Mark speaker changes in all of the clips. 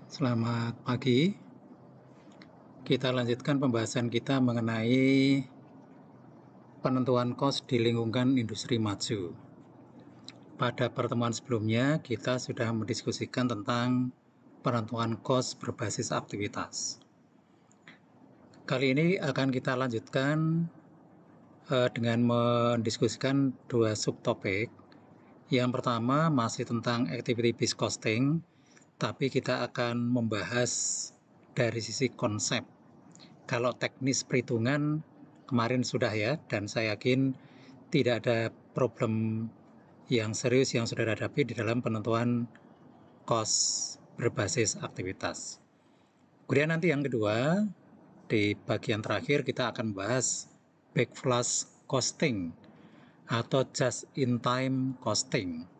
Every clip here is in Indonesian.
Speaker 1: Selamat pagi. Kita lanjutkan pembahasan kita mengenai penentuan kos di lingkungan industri maju. Pada pertemuan sebelumnya, kita sudah mendiskusikan tentang penentuan kos berbasis aktivitas. Kali ini akan kita lanjutkan dengan mendiskusikan dua subtopik. Yang pertama masih tentang activity-based costing, tapi kita akan membahas dari sisi konsep. Kalau teknis perhitungan kemarin sudah ya, dan saya yakin tidak ada problem yang serius yang sudah dihadapi di dalam penentuan cost berbasis aktivitas. Kemudian nanti yang kedua, di bagian terakhir kita akan bahas backflush costing atau just-in-time costing.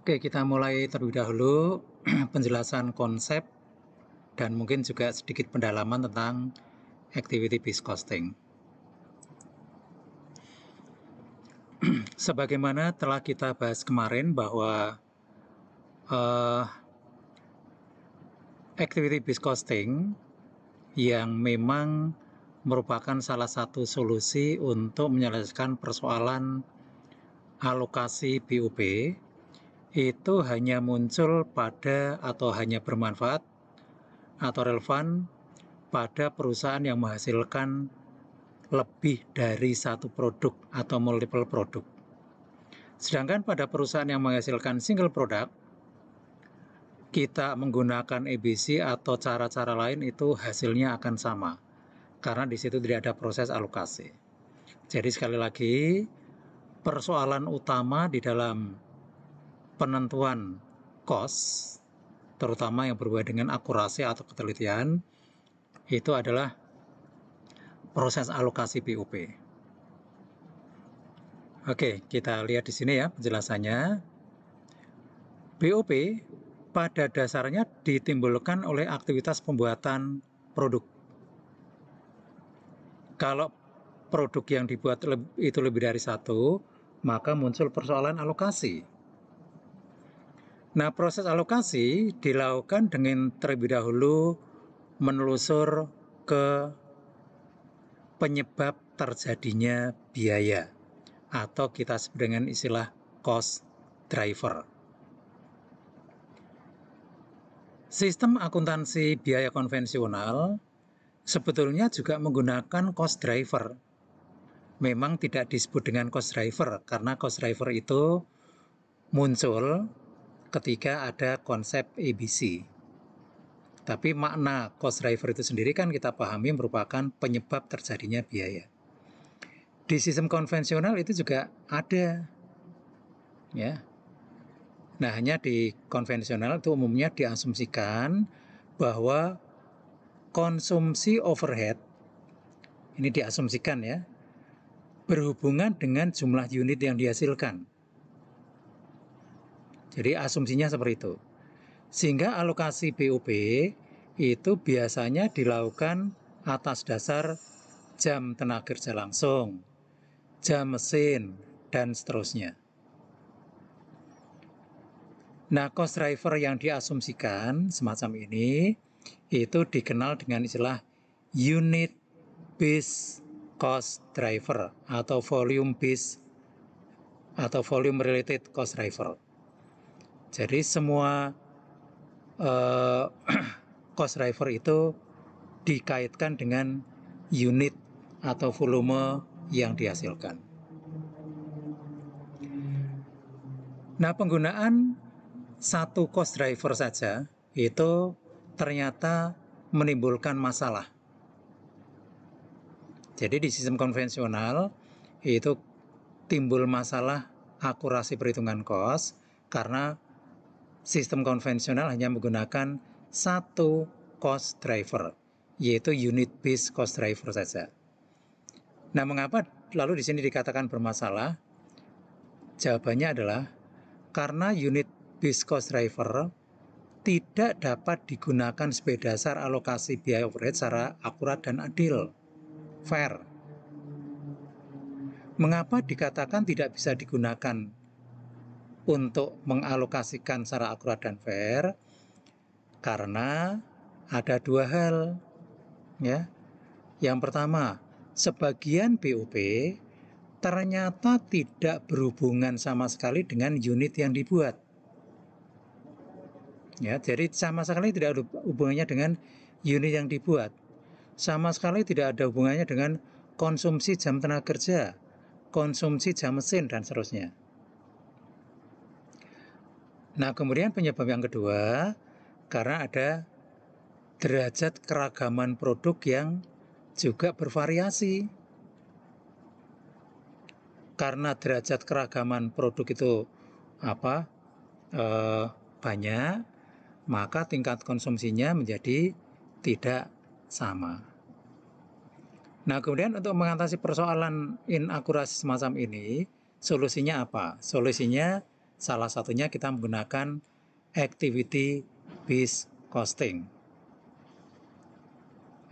Speaker 1: Oke, kita mulai terlebih dahulu penjelasan konsep dan mungkin juga sedikit pendalaman tentang activity-based costing. Sebagaimana telah kita bahas kemarin bahwa activity-based costing yang memang merupakan salah satu solusi untuk menyelesaikan persoalan alokasi BUP itu hanya muncul pada atau hanya bermanfaat atau relevan pada perusahaan yang menghasilkan lebih dari satu produk atau multiple produk. Sedangkan pada perusahaan yang menghasilkan single product, kita menggunakan EBC atau cara-cara lain itu hasilnya akan sama. Karena di situ tidak ada proses alokasi. Jadi sekali lagi, persoalan utama di dalam penentuan cost, terutama yang berhubungan dengan akurasi atau ketelitian, itu adalah proses alokasi BUP. Oke, kita lihat di sini ya penjelasannya. BUP pada dasarnya ditimbulkan oleh aktivitas pembuatan produk. Kalau produk yang dibuat itu lebih dari satu, maka muncul persoalan alokasi. Nah, proses alokasi dilakukan dengan terlebih dahulu menelusur ke penyebab terjadinya biaya atau kita sebut dengan istilah cost driver. Sistem akuntansi biaya konvensional sebetulnya juga menggunakan cost driver. Memang tidak disebut dengan cost driver karena cost driver itu muncul ketika ada konsep ABC. Tapi makna cost driver itu sendiri kan kita pahami merupakan penyebab terjadinya biaya. Di sistem konvensional itu juga ada, ya. Nah, hanya di konvensional itu umumnya diasumsikan bahwa konsumsi overhead, ini diasumsikan ya, berhubungan dengan jumlah unit yang dihasilkan. Jadi asumsinya seperti itu. Sehingga alokasi BUP itu biasanya dilakukan atas dasar jam tenaga kerja langsung, jam mesin, dan seterusnya. Nah, cost driver yang diasumsikan semacam ini itu dikenal dengan istilah unit based cost driver atau volume based atau volume related cost driver. Jadi semua cost driver itu dikaitkan dengan unit atau volume yang dihasilkan. Nah, penggunaan satu cost driver saja itu ternyata menimbulkan masalah. Jadi di sistem konvensional itu timbul masalah akurasi perhitungan cost karena sistem konvensional hanya menggunakan satu cost driver, yaitu unit based cost driver saja. Nah, mengapa lalu di sini dikatakan bermasalah? Jawabannya adalah karena unit based cost driver tidak dapat digunakan sebagai dasar alokasi biaya overhead secara akurat dan adil, fair. Mengapa dikatakan tidak bisa digunakan untuk mengalokasikan secara akurat dan fair? Karena ada dua hal, ya. Yang pertama, sebagian BUP ternyata tidak berhubungan sama sekali dengan unit yang dibuat. Ya, jadi sama sekali tidak ada hubungannya dengan unit yang dibuat. Sama sekali tidak ada hubungannya dengan konsumsi jam tenaga kerja, konsumsi jam mesin, dan seterusnya. Nah, kemudian penyebab yang kedua, karena ada derajat keragaman produk yang juga bervariasi. Karena derajat keragaman produk itu banyak, maka tingkat konsumsinya menjadi tidak sama. Nah, kemudian untuk mengatasi persoalan inakurasi semacam ini, solusinya apa? Solusinya salah satunya kita menggunakan activity based costing.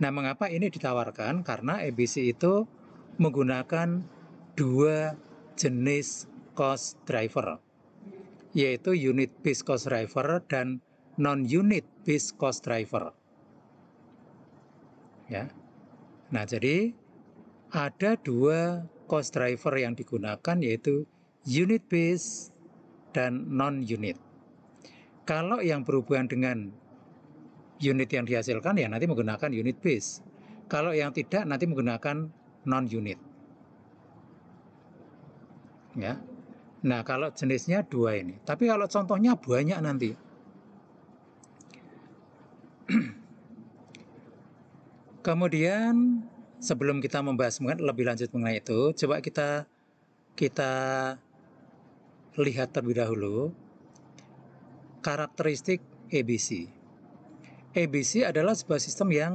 Speaker 1: Nah, mengapa ini ditawarkan? Karena ABC itu menggunakan dua jenis cost driver, yaitu unit based cost driver dan non-unit based cost driver. Ya. Nah, jadi ada dua cost driver yang digunakan, yaitu unit based dan non-unit. Kalau yang berhubungan dengan unit yang dihasilkan, ya nanti menggunakan unit based. Kalau yang tidak, nanti menggunakan non-unit. Ya. Nah, kalau jenisnya dua ini. Tapi kalau contohnya banyak nanti. Kemudian sebelum kita membahas lebih lanjut mengenai itu, coba kita lihat terlebih dahulu karakteristik ABC. ABC adalah sebuah sistem yang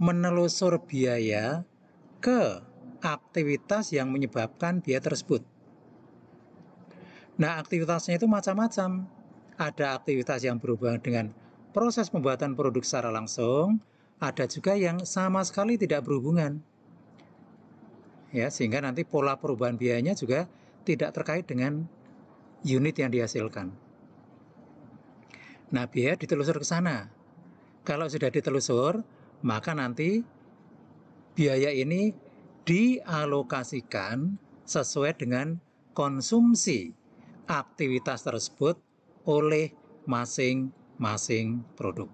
Speaker 1: menelusur biaya ke aktivitas yang menyebabkan biaya tersebut. Nah, aktivitasnya itu macam-macam. Ada aktivitas yang berhubungan dengan proses pembuatan produk secara langsung, ada juga yang sama sekali tidak berhubungan. Ya, sehingga nanti pola perubahan biayanya juga tidak terkait dengan unit yang dihasilkan. Nah, biaya ditelusur ke sana. Kalau sudah ditelusur, maka nanti biaya ini dialokasikan sesuai dengan konsumsi aktivitas tersebut oleh masing-masing produk.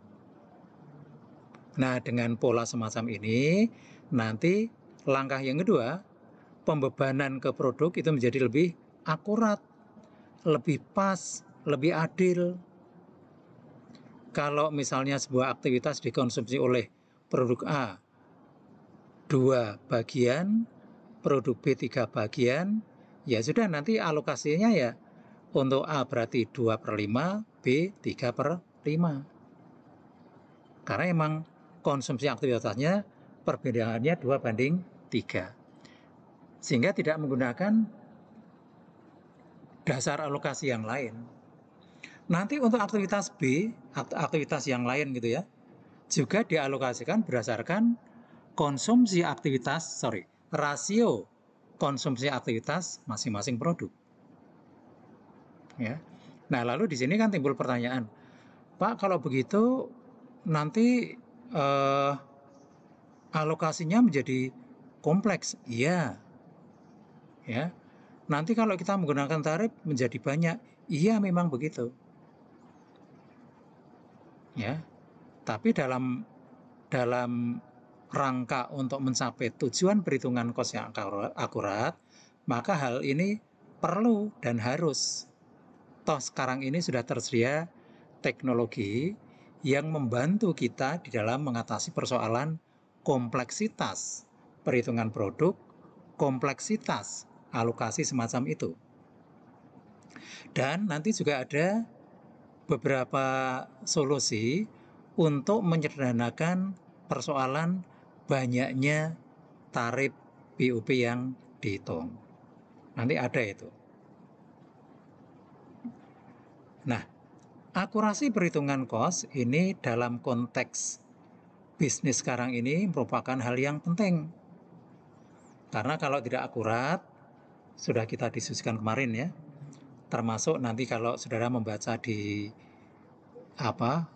Speaker 1: Nah, dengan pola semacam ini, nanti langkah yang kedua, pembebanan ke produk itu menjadi lebih akurat, lebih pas, lebih adil. Kalau misalnya sebuah aktivitas dikonsumsi oleh produk A 2 bagian, produk B 3 bagian, ya sudah nanti alokasinya ya untuk A berarti 2/5, B 3/5. Karena emang konsumsi aktivitasnya perbedaannya 2/3. Sehingga tidak menggunakan dasar alokasi yang lain. Nanti untuk aktivitas B, aktivitas yang lain gitu ya, juga dialokasikan berdasarkan rasio konsumsi aktivitas masing-masing produk. Ya. Nah, lalu di sini kan timbul pertanyaan, Pak, kalau begitu nanti alokasinya menjadi kompleks. Iya. Ya. Nanti kalau kita menggunakan tarif menjadi banyak. Iya, memang begitu. Ya. Tapi dalam rangka untuk mencapai tujuan perhitungan kos yang akurat, maka hal ini perlu dan harus. Toh sekarang ini sudah tersedia teknologi yang membantu kita di dalam mengatasi persoalan kompleksitas perhitungan produk, kompleksitas alokasi semacam itu. Dan nanti juga ada beberapa solusi untuk menyederhanakan persoalan banyaknya tarif BUP yang dihitung. Nanti ada itu. Nah, akurasi perhitungan kos ini dalam konteks bisnis sekarang ini merupakan hal yang penting. Karena kalau tidak akurat, sudah kita diskusikan kemarin ya, termasuk nanti kalau saudara membaca di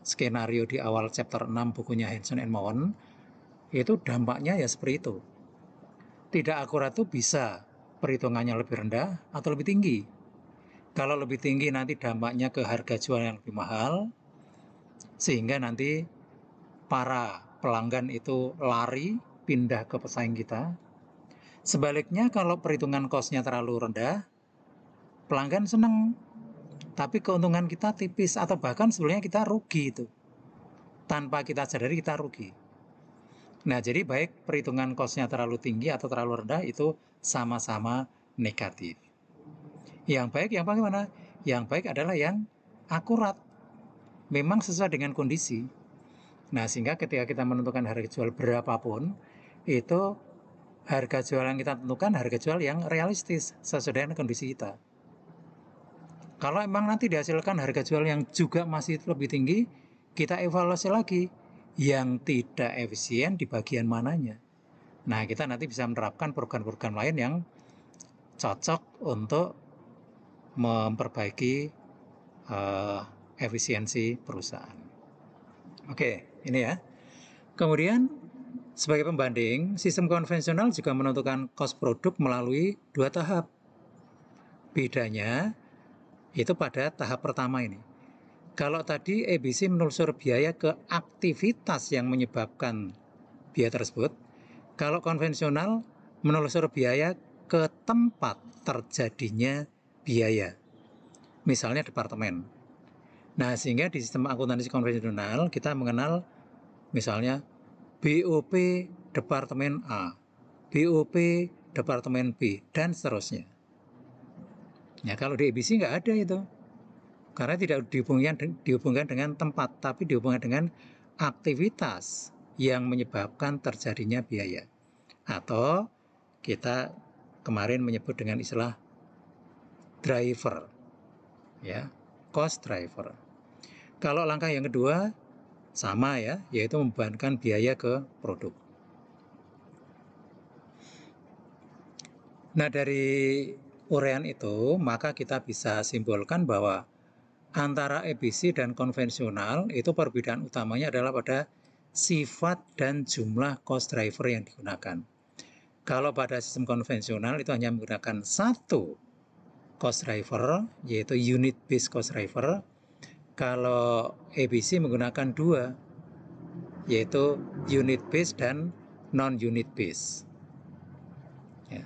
Speaker 1: skenario di awal chapter 6 bukunya Hanson and Mowen, itu dampaknya ya seperti itu. Tidak akurat itu bisa perhitungannya lebih rendah atau lebih tinggi. Kalau lebih tinggi nanti dampaknya ke harga jual yang lebih mahal, sehingga nanti para pelanggan itu lari pindah ke pesaing kita. Sebaliknya kalau perhitungan cost-nya terlalu rendah, pelanggan senang, tapi keuntungan kita tipis atau bahkan sebenarnya kita rugi itu. Tanpa kita sadari kita rugi. Nah, jadi baik perhitungan cost-nya terlalu tinggi atau terlalu rendah itu sama-sama negatif. Yang baik yang bagaimana? Yang baik adalah yang akurat. Memang sesuai dengan kondisi. Nah, sehingga ketika kita menentukan harga jual berapapun, itu harga jual yang kita tentukan harga jual yang realistis sesuai dengan kondisi kita. Kalau emang nanti dihasilkan harga jual yang juga masih lebih tinggi, kita evaluasi lagi yang tidak efisien di bagian mananya. Nah, kita nanti bisa menerapkan program-program lain yang cocok untuk memperbaiki efisiensi perusahaan. Oke, ini ya. Kemudian sebagai pembanding, sistem konvensional juga menentukan cost produk melalui 2 tahap. Bedanya itu pada tahap pertama ini. Kalau tadi ABC menelusur biaya ke aktivitas yang menyebabkan biaya tersebut, kalau konvensional menelusur biaya ke tempat terjadinya biaya. Misalnya departemen. Nah, sehingga di sistem akuntansi konvensional kita mengenal misalnya BOP Departemen A, BOP Departemen B, dan seterusnya. Ya, kalau di ABC nggak ada itu. Karena tidak dihubungkan dengan tempat, tapi dihubungkan dengan aktivitas yang menyebabkan terjadinya biaya. Atau kita kemarin menyebut dengan istilah driver, ya, cost driver. Kalau langkah yang kedua sama ya, yaitu membebankan biaya ke produk. Nah, dari uraian itu, maka kita bisa simpulkan bahwa antara ABC dan konvensional itu perbedaan utamanya adalah pada sifat dan jumlah cost driver yang digunakan. Kalau pada sistem konvensional itu hanya menggunakan satu cost driver, yaitu unit based cost driver. Kalau ABC menggunakan dua, yaitu unit based dan non-unit based. Ya.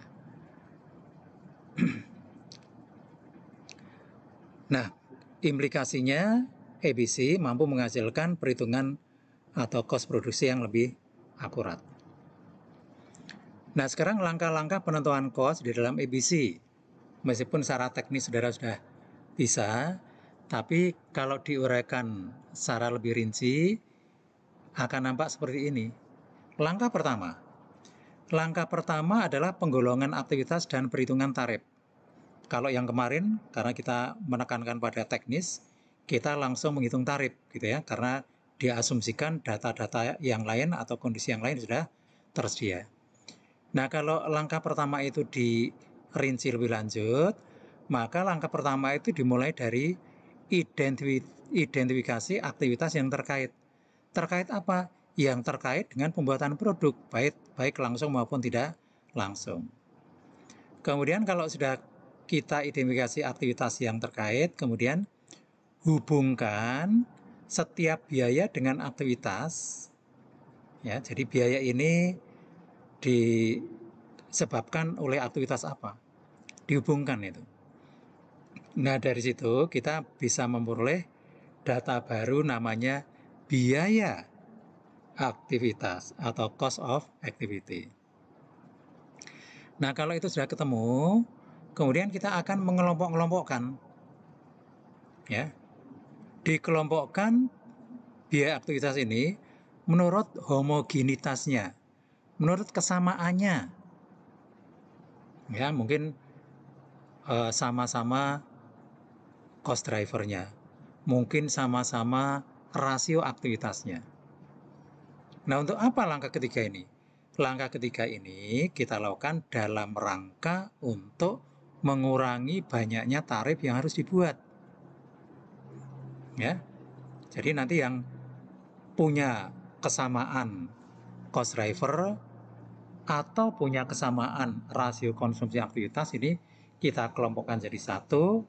Speaker 1: Nah, implikasinya ABC mampu menghasilkan perhitungan atau cost produksi yang lebih akurat. Nah, sekarang langkah-langkah penentuan cost di dalam ABC. Meskipun secara teknis saudara sudah bisa, tapi kalau diuraikan secara lebih rinci, akan nampak seperti ini. Langkah pertama adalah penggolongan aktivitas dan perhitungan tarif. Kalau yang kemarin, karena kita menekankan pada teknis, kita langsung menghitung tarif, gitu ya, karena diasumsikan data-data yang lain atau kondisi yang lain sudah tersedia. Nah, kalau langkah pertama itu dirinci lebih lanjut, maka langkah pertama itu dimulai dari identifikasi aktivitas yang terkait. Terkait apa? Yang terkait dengan pembuatan produk, baik langsung maupun tidak langsung. Kemudian kalau sudah kita identifikasi aktivitas yang terkait, kemudian hubungkan setiap biaya dengan aktivitas. Ya, jadi biaya ini disebabkan oleh aktivitas apa? Dihubungkan itu. Nah, dari situ kita bisa memperoleh data baru namanya biaya aktivitas atau cost of activity. Nah, kalau itu sudah ketemu, kemudian kita akan mengelompok-kelompokkan. Ya. Dikelompokkan biaya aktivitas ini menurut homogenitasnya, menurut kesamaannya. Ya, mungkin sama-sama cost drivernya, mungkin sama-sama rasio aktivitasnya. Nah, untuk apa langkah ketiga ini? Langkah ketiga ini kita lakukan dalam rangka untuk mengurangi banyaknya tarif yang harus dibuat. Ya. Jadi nanti yang punya kesamaan cost driver atau punya kesamaan rasio konsumsi aktivitas ini kita kelompokkan jadi satu,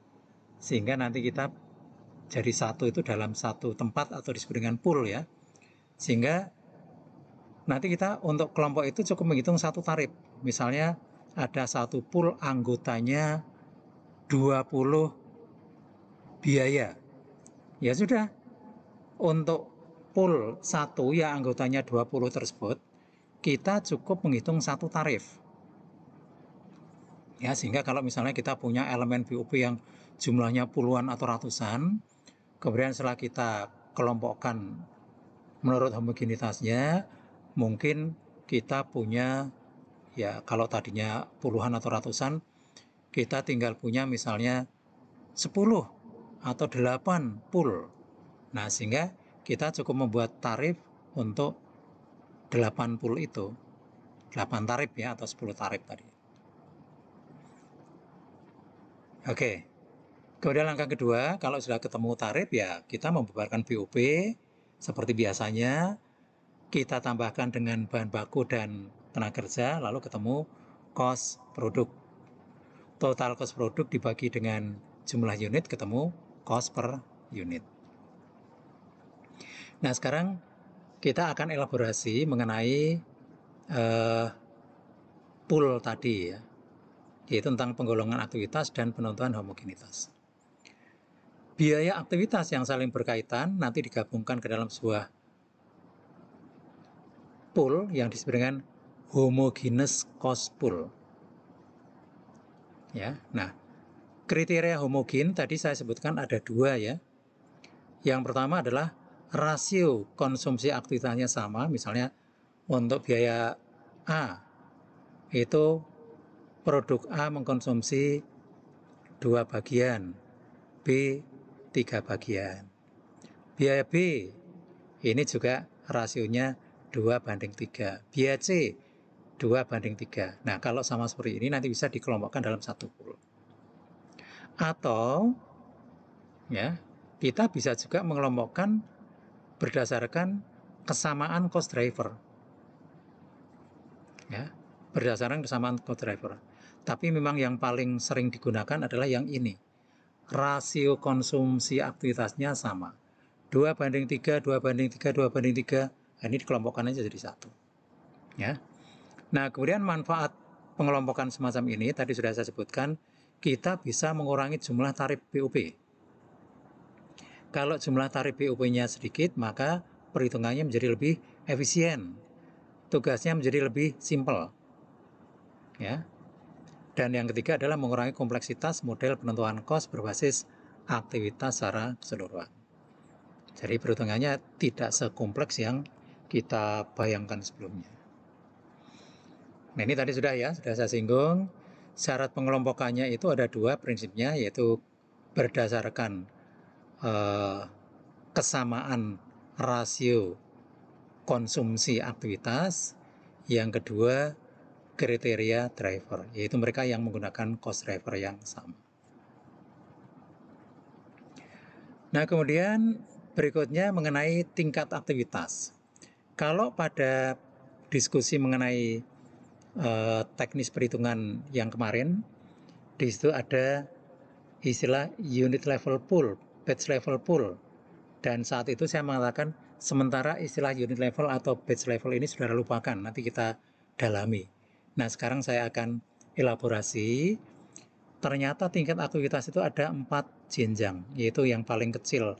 Speaker 1: sehingga nanti kita jadi satu itu dalam satu tempat atau disebut dengan pool ya. Sehingga nanti kita untuk kelompok itu cukup menghitung satu tarif. Misalnya ada satu pool anggotanya 20 biaya. Ya sudah, untuk pool 1 yang anggotanya 20 tersebut, kita cukup menghitung satu tarif. Ya, sehingga kalau misalnya kita punya elemen BOP yang jumlahnya puluhan atau ratusan, kemudian setelah kita kelompokkan menurut homogenitasnya, mungkin kita punya, ya kalau tadinya puluhan atau ratusan, kita tinggal punya misalnya 10 atau 8 pool. Nah, sehingga kita cukup membuat tarif untuk 8 pool itu. 8 tarif ya, atau 10 tarif tadi. Oke. Kemudian langkah kedua, kalau sudah ketemu tarif ya kita membubarkan BOP seperti biasanya. Kita tambahkan dengan bahan baku dan tenaga kerja, lalu ketemu cost produk. Total cost produk dibagi dengan jumlah unit, ketemu cost per unit. Nah, sekarang kita akan elaborasi mengenai pool tadi ya, yaitu tentang penggolongan aktivitas dan penentuan homogenitas. Biaya aktivitas yang saling berkaitan nanti digabungkan ke dalam sebuah pool yang disebut dengan homogeneous cost pool. Ya, nah kriteria homogen tadi saya sebutkan ada dua ya. Yang pertama adalah rasio konsumsi aktivitasnya sama, misalnya untuk biaya A itu produk A mengkonsumsi 2 bagian, B 3 bagian. Biaya B ini juga rasionya 2:3. Biaya C 2:3. Nah, kalau sama seperti ini nanti bisa dikelompokkan dalam satu pool. Atau ya, kita bisa juga mengelompokkan berdasarkan kesamaan cost driver. Ya, berdasarkan kesamaan cost driver. Tapi memang yang paling sering digunakan adalah yang ini. Rasio konsumsi aktivitasnya sama. 2:3, 2:3, 2:3. Nah, ini dikelompokkan aja jadi satu. Ya. Nah, kemudian manfaat pengelompokan semacam ini tadi sudah saya sebutkan, kita bisa mengurangi jumlah tarif BOP. Kalau jumlah tarif BOP-nya sedikit, maka perhitungannya menjadi lebih efisien. Tugasnya menjadi lebih simpel. Ya. Dan yang ketiga adalah mengurangi kompleksitas model penentuan cost berbasis aktivitas secara keseluruhan. Jadi perhitungannya tidak sekompleks yang kita bayangkan sebelumnya. Nah, ini tadi sudah saya singgung. Syarat pengelompokannya itu ada dua prinsipnya, yaitu berdasarkan kesamaan rasio konsumsi aktivitas. Yang kedua, kriteria driver, yaitu mereka yang menggunakan cost driver yang sama. Nah, kemudian berikutnya mengenai tingkat aktivitas. Kalau pada diskusi mengenai teknis perhitungan yang kemarin, di situ ada istilah unit level pool, batch level pool. Dan saat itu saya mengatakan sementara istilah unit level atau batch level ini sudah lupakan, nanti kita dalami. Nah, sekarang saya akan elaborasi. Ternyata tingkat aktivitas itu ada 4 jenjang, yaitu yang paling kecil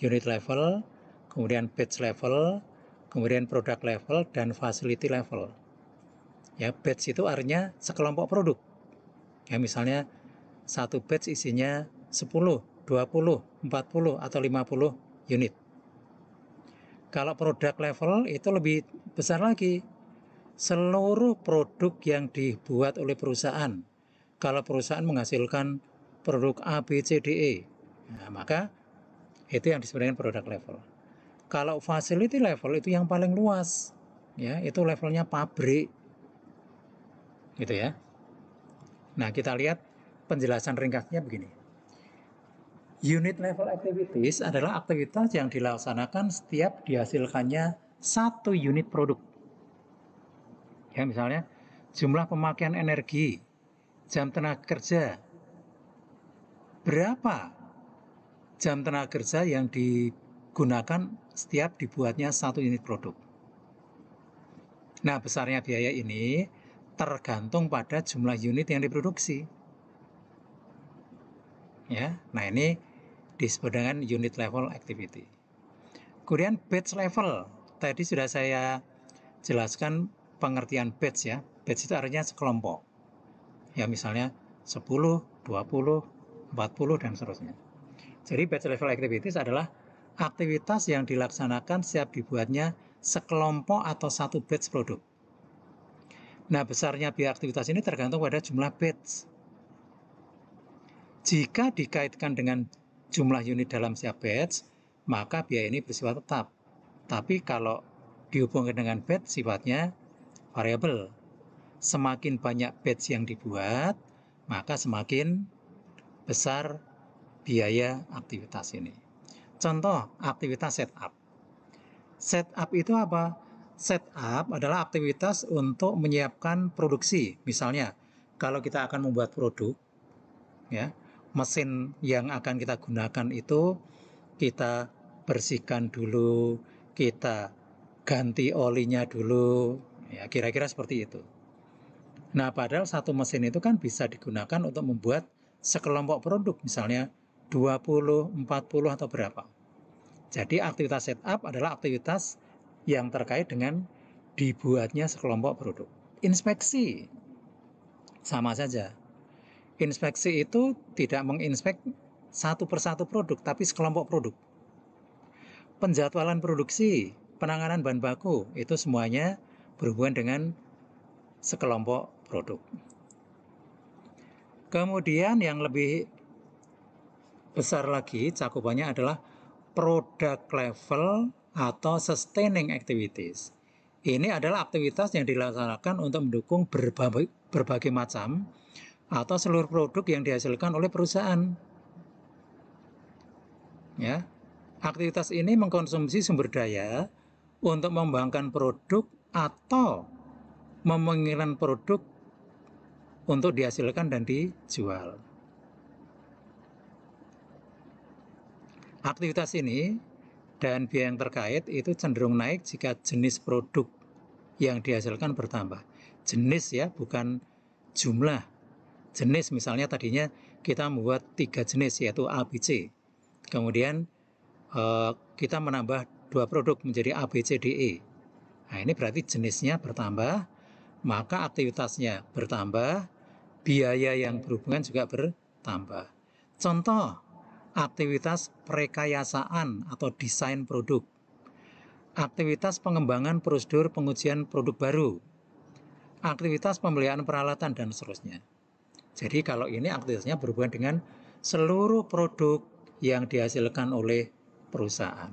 Speaker 1: unit level, kemudian batch level, kemudian product level, dan facility level. Ya, batch itu artinya sekelompok produk. Ya, misalnya satu batch isinya 10, 20, 40, atau 50 unit. Kalau product level itu lebih besar lagi. Seluruh produk yang dibuat oleh perusahaan. Kalau perusahaan menghasilkan produk A, B, C, D, E, nah, maka itu yang disebut dengan product level. Kalau facility level itu yang paling luas, ya, itu levelnya pabrik, gitu ya. Nah, kita lihat penjelasan ringkasnya begini. Unit level activities adalah aktivitas yang dilaksanakan setiap dihasilkannya satu unit produk. Ya, misalnya jumlah pemakaian energi, jam tenaga kerja, berapa jam tenaga kerja yang digunakan setiap dibuatnya satu unit produk. Nah, besarnya biaya ini tergantung pada jumlah unit yang diproduksi. Ya, nah ini disebut dengan unit level activity. Kemudian batch level, tadi sudah saya jelaskan pengertian batch ya. Batch itu artinya sekelompok. Ya, misalnya 10, 20, 40 dan seterusnya. Jadi batch level activities adalah aktivitas yang dilaksanakan setiap dibuatnya sekelompok atau satu batch produk. Nah, besarnya biaya aktivitas ini tergantung pada jumlah batch. Jika dikaitkan dengan jumlah unit dalam setiap batch, maka biaya ini bersifat tetap. Tapi kalau dihubungkan dengan batch, sifatnya variabel. Semakin banyak batch yang dibuat, maka semakin besar biaya aktivitas ini. Contoh, aktivitas setup. Setup itu apa? Setup adalah aktivitas untuk menyiapkan produksi. Misalnya, kalau kita akan membuat produk, ya, mesin yang akan kita gunakan itu kita bersihkan dulu, kita ganti olinya dulu, ya kira-kira seperti itu. Nah, padahal satu mesin itu kan bisa digunakan untuk membuat sekelompok produk, misalnya 20, 40 atau berapa. Jadi aktivitas setup adalah aktivitas yang terkait dengan dibuatnya sekelompok produk. Inspeksi sama saja. Inspeksi itu tidak menginspek satu persatu produk, tapi sekelompok produk. Penjadwalan produksi, penanganan bahan baku, itu semuanya berhubungan dengan sekelompok produk. Kemudian yang lebih besar lagi cakupannya adalah product level atau sustaining activities. Ini adalah aktivitas yang dilaksanakan untuk mendukung berbagai macam atau seluruh produk yang dihasilkan oleh perusahaan. Ya, aktivitas ini mengkonsumsi sumber daya untuk mengembangkan produk atau memungkinkan produk untuk dihasilkan dan dijual. Aktivitas ini dan biaya yang terkait itu cenderung naik jika jenis produk yang dihasilkan bertambah. Jenis ya, bukan jumlah. Jenis misalnya tadinya kita membuat 3 jenis yaitu A, B, C. Kemudian kita menambah 2 produk menjadi A, B, C, D, E. Nah, ini berarti jenisnya bertambah, maka aktivitasnya bertambah, biaya yang berhubungan juga bertambah. Contoh, aktivitas perekayasaan atau desain produk, aktivitas pengembangan prosedur pengujian produk baru, aktivitas pembelian peralatan, dan seterusnya. Jadi kalau ini aktivitasnya berhubungan dengan seluruh produk yang dihasilkan oleh perusahaan.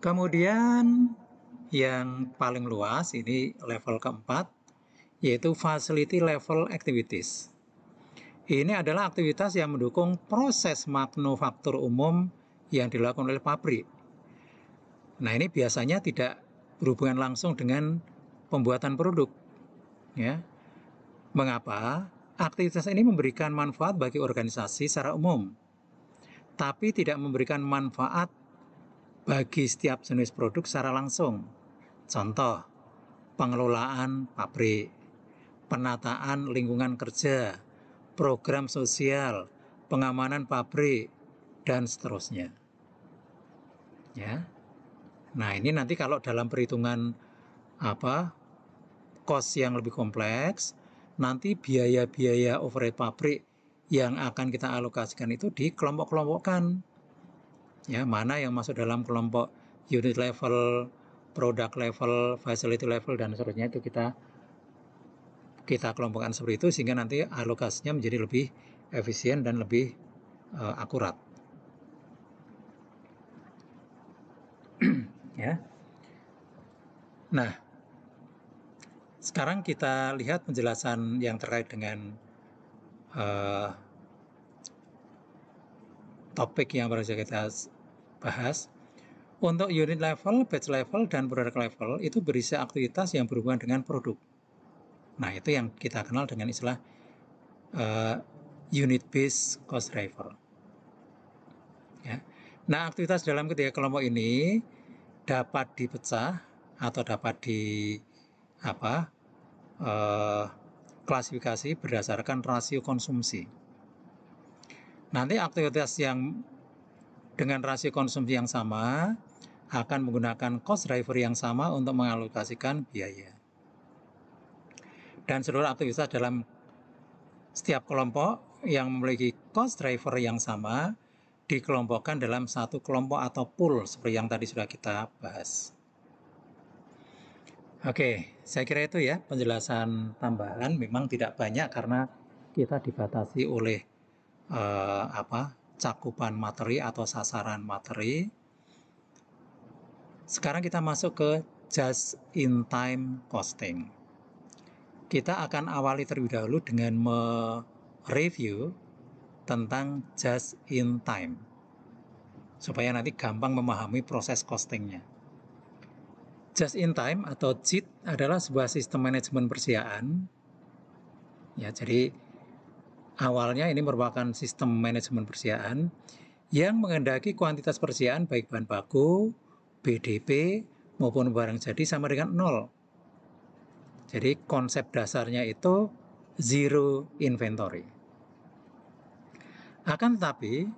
Speaker 1: Kemudian yang paling luas ini level keempat, yaitu facility level activities. Ini adalah aktivitas yang mendukung proses manufaktur umum yang dilakukan oleh pabrik. Nah, ini biasanya tidak berhubungan langsung dengan pembuatan produk. Ya. Mengapa? Aktivitas ini memberikan manfaat bagi organisasi secara umum, tapi tidak memberikan manfaat bagi setiap jenis produk secara langsung. Contoh, pengelolaan pabrik, penataan lingkungan kerja, program sosial, pengamanan pabrik, dan seterusnya. Ya. Nah, ini nanti kalau dalam perhitungan cost yang lebih kompleks, nanti biaya-biaya overhead pabrik yang akan kita alokasikan itu dikelompok-kelompokkan. Ya, mana yang masuk dalam kelompok unit level, product level, facility level, dan seterusnya itu kita kelompokkan seperti itu sehingga nanti alokasinya menjadi lebih efisien dan lebih akurat. Ya. Nah, sekarang kita lihat penjelasan yang terkait dengan topik yang baru saja kita bahas. Untuk unit level, batch level, dan product level itu berisi aktivitas yang berhubungan dengan produk. Nah, itu yang kita kenal dengan istilah unit based cost driver. Ya. Nah, aktivitas dalam ketiga kelompok ini dapat dipecah atau dapat klasifikasi berdasarkan rasio konsumsi. Nanti aktivitas yang dengan rasio konsumsi yang sama akan menggunakan cost driver yang sama untuk mengalokasikan biaya. Dan seluruh aktivitas dalam setiap kelompok yang memiliki cost driver yang sama dikelompokkan dalam satu kelompok atau pool seperti yang tadi sudah kita bahas. Oke, saya kira itu ya penjelasan tambahan. Memang tidak banyak karena kita dibatasi oleh cakupan materi atau sasaran materi. Sekarang kita masuk ke just-in-time costing. Kita akan awali terlebih dahulu dengan mereview tentang just-in-time, supaya nanti gampang memahami proses costingnya. Just-in-time atau JIT adalah sebuah sistem manajemen persediaan. Ya, jadi awalnya ini merupakan sistem manajemen persediaan yang menghendaki kuantitas persediaan baik bahan baku, BDP, maupun barang jadi sama dengan 0. Jadi konsep dasarnya itu zero inventory. Akan tetapi,